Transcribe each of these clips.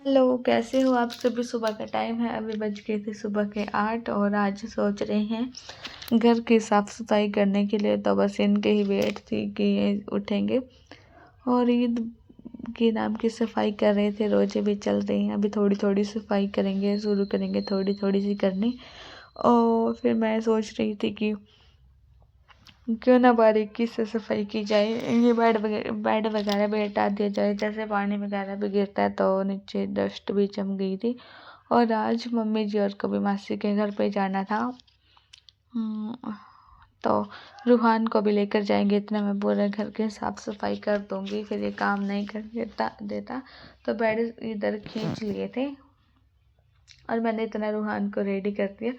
Hello, कैसे हो आप सभी। सुबह का टाइम है, अभी बज गए थे सुबह के 8 और आज सोच रहे हैं घर की साफ़ सफाई करने के लिए। तो बस इनके ही वेट थी कि ये उठेंगे और ईद के नाम की सफाई कर रहे थे। रोजे भी चल रही हैं, अभी थोड़ी थोड़ी सफाई करेंगे, शुरू करेंगे थोड़ी थोड़ी सी करनी। और फिर मैं सोच रही थी कि क्यों ना बारीकी से सफाई की जाए, ये बेड वगैरह भी हटा दिया जाए। जैसे पानी वगैरह भी गिरता है तो नीचे डस्ट भी जम गई थी। और आज मम्मी जी और कभी मासी के घर पे जाना था, तो रूहान को भी लेकर जाएंगे। इतना मैं पूरे घर के साफ़ सफाई कर दूंगी, फिर ये काम नहीं कर देता। तो बेड इधर खींच लिए थे और मैंने इतना रूहान को रेडी कर दिया।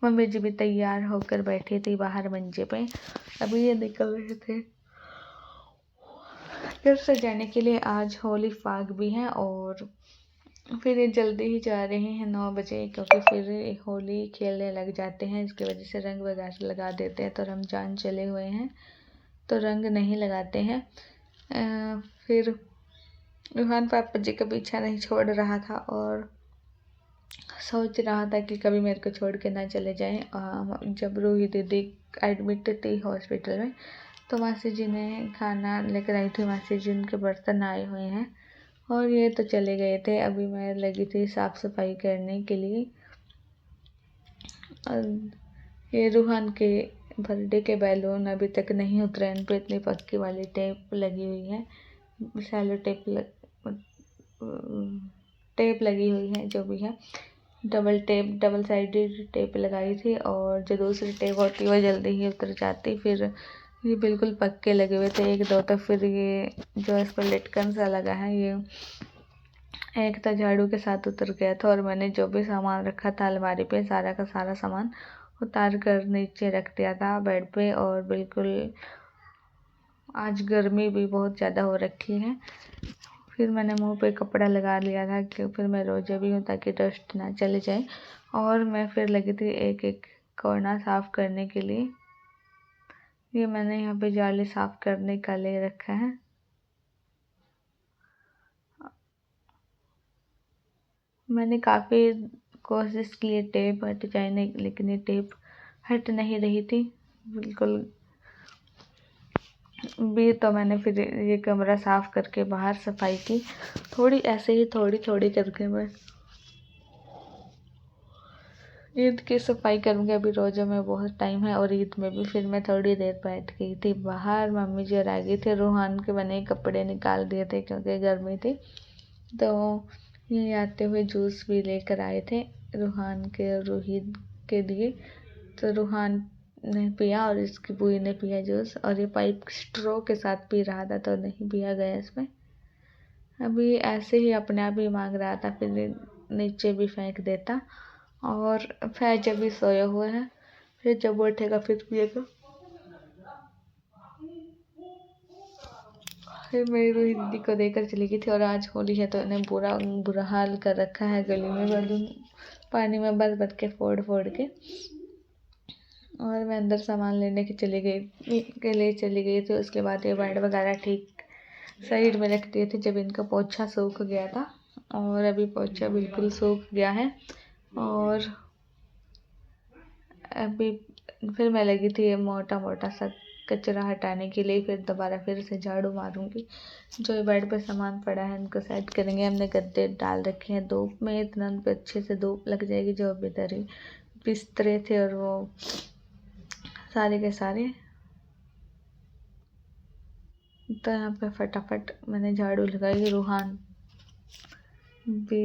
मम्मी जी भी तैयार होकर बैठी थी बाहर मंचे पे। अभी ये निकल रहे थे घर से जाने के लिए। आज होली फाग भी है और फिर ये जल्दी ही जा रहे हैं 9 बजे, क्योंकि फिर होली खेलने लग जाते हैं। इसकी वजह से रंग वगैरह लगा देते हैं। तो रमजान चले हुए हैं तो रंग नहीं लगाते हैं। फिर रूहान पापा जी का पीछा नहीं छोड़ रहा था और सोच रहा था कि कभी मेरे को छोड़ के ना चले जाएं। जब रूही दीदी एडमिट थी हॉस्पिटल में, तो मासी जी ने खाना लेकर आई थी। मासी जी उनके बर्तन आए हुए हैं और ये तो चले गए थे। अभी मैं लगी थी साफ़ सफाई करने के लिए। और ये रूहान के बर्थडे के बैलून अभी तक नहीं उतरे, इन पे इतनी पक्की वाली टेप लगी हुई है। सैलो टेप लगी हुई है, जो भी है डबल साइडेड टेप लगाई थी। और जो दूसरी टेप होती है वो जल्दी ही उतर जाती। फिर ये बिल्कुल पक्के लगे हुए थे एक दो, तो फिर ये जो इस पर लटकन सा लगा है, ये एक तो झाड़ू के साथ उतर गया था। और मैंने जो भी सामान रखा था अलमारी पे, सारा का सारा सामान उतार कर नीचे रख दिया था बेड पे। और बिल्कुल आज गर्मी भी बहुत ज़्यादा हो रखी है। फिर मैंने मुंह पे कपड़ा लगा लिया था कि फिर मैं रोजे भी हूँ ताकि डस्ट ना चले जाए। और मैं फिर लगी थी एक एक कोना साफ़ करने के लिए। ये मैंने यहाँ पे जाली साफ़ करने का ले रखा है। मैंने काफ़ी कोशिश की है टेप हट जाने, लेकिन ये टेप हट नहीं रही थी बिल्कुल भी। तो मैंने फिर ये कमरा साफ़ करके बाहर सफाई की, थोड़ी ऐसे ही थोड़ी थोड़ी करके मैं ईद की सफाई करूँगी। अभी रोज़ों में बहुत टाइम है और ईद में भी। फिर मैं थोड़ी देर बैठ गई थी बाहर, मम्मी जी और आ गई थी। रूहान के बने कपड़े निकाल दिए थे क्योंकि गर्मी थी। तो ये आते हुए जूस भी लेकर आए थे रूहान के और रूहीद के लिए। तो रूहान ने पिया और इसकी बुई ने पिया जूस, और ये पाइप स्ट्रॉ के साथ पी रहा था तो नहीं पिया गया इसमें। अभी ऐसे ही अपने आप ही मांग रहा था, फिर नीचे भी फेंक देता। और फैज अभी सोया हुआ है, फिर जब उठेगा फिर पिएगा। फिर मेरी रूही दीदी को देकर चली गई थी। और आज होली है तो इन्हें बुरा बुरा हाल कर रखा है, गली में बैलून पानी में बच बच के फोड़ फोड़ के। और मैं अंदर सामान लेने के लिए चली गई थी। उसके बाद ये बेड वगैरह ठीक साइड में रख दिए थे जब इनका पोछा सूख गया था। और अभी पोछा बिल्कुल सूख गया है। और अभी फिर मैं लगी थी ये मोटा मोटा सा कचरा हटाने के लिए। फिर दोबारा फिर से झाड़ू मारूंगी। जो ये बेड पे सामान पड़ा है इनको सेट करेंगे। हमने गद्दे डाल रखे हैं धूप में, इतना उन पे अच्छे से धूप लग जाएगी। जो अभी इधर ही बिस्तरे थे और वो सारे के सारे, तो यहाँ पे फटाफट मैंने झाड़ू लगाई।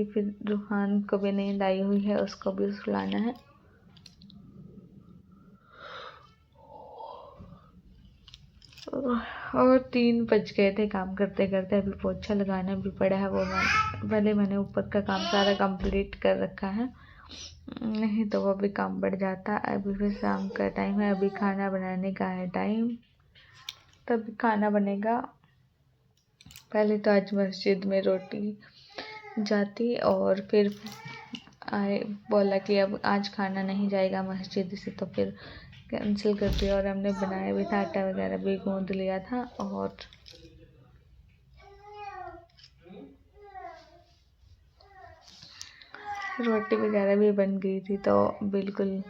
फिर रूहान को भी नींद आई हुई है, उसको भी सुलाना है। और 3 बज गए थे काम करते करते। अभी पोछा लगाना भी पड़ा है, वो पहले मैंने ऊपर का काम सारा कंप्लीट कर रखा है, नहीं तो वो भी काम बढ़ जाता। अभी फिर शाम का टाइम है, अभी खाना बनाने का है टाइम, तब खाना बनेगा। पहले तो आज मस्जिद में रोटी जाती और फिर आए बोला कि अब आज खाना नहीं जाएगा मस्जिद से, तो फिर कैंसिल कर दिया। और हमने बनाया भी था, आटा वगैरह भी गूंद लिया था। और रोटी वगैरह भी बन गई थी तो बिल्कुल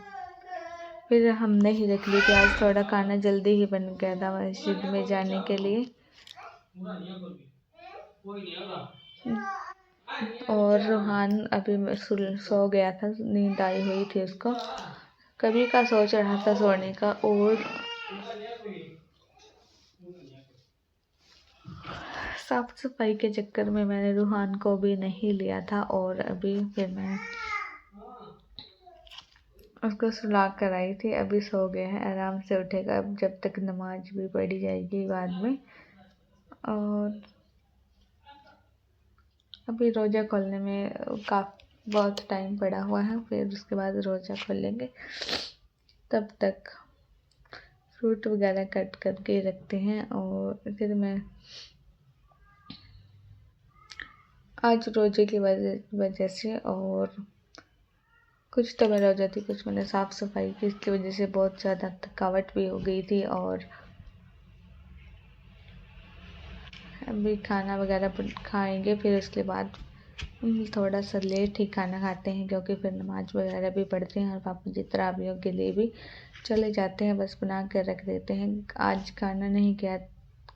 फिर हमने ही रख ली थी। आज थोड़ा खाना जल्दी ही बन गया था मस्जिद में जाने के लिए। और रूहान अभी सो गया था, नींद आई हुई थी उसको, कभी का सोच रहा था सोने का। और साफ सफाई के चक्कर में मैंने रूहान को भी नहीं लिया था और अभी फिर मैं उसको सुला कर आई थी। अभी सो गया है, आराम से उठेगा अब जब तक नमाज भी पढ़ी जाएगी बाद में। और अभी रोज़ा खोलने में बहुत टाइम पड़ा हुआ है, फिर उसके बाद रोज़ा खोलेंगे। तब तक फ्रूट वगैरह कट करके रखते हैं। और फिर मैं आज रोज़े की वजह से और कुछ तो मैं रोज़ा थी, कुछ मैंने साफ़ सफाई की, इसकी वजह से बहुत ज़्यादा थकावट भी हो गई थी। और अभी खाना वगैरह खाएंगे, फिर उसके बाद थोड़ा सा लेट ही खाना खाते हैं क्योंकि फिर नमाज वगैरह भी पढ़ते हैं और पापा जी तरावियों के लिए भी चले जाते हैं, बस बना कर रख देते हैं। आज खाना नहीं किया,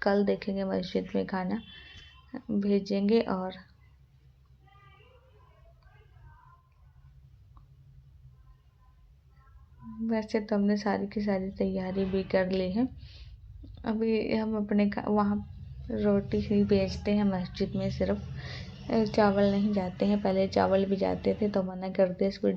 कल देखेंगे मस्जिद में खाना भेजेंगे। और वैसे तो हमने सारी की सारी तैयारी भी कर ली है। अभी हम अपने वहाँ रोटी ही बेचते हैं मस्जिद में, सिर्फ चावल नहीं जाते हैं। पहले चावल भी जाते थे तो मना कर दिया इस वीडियो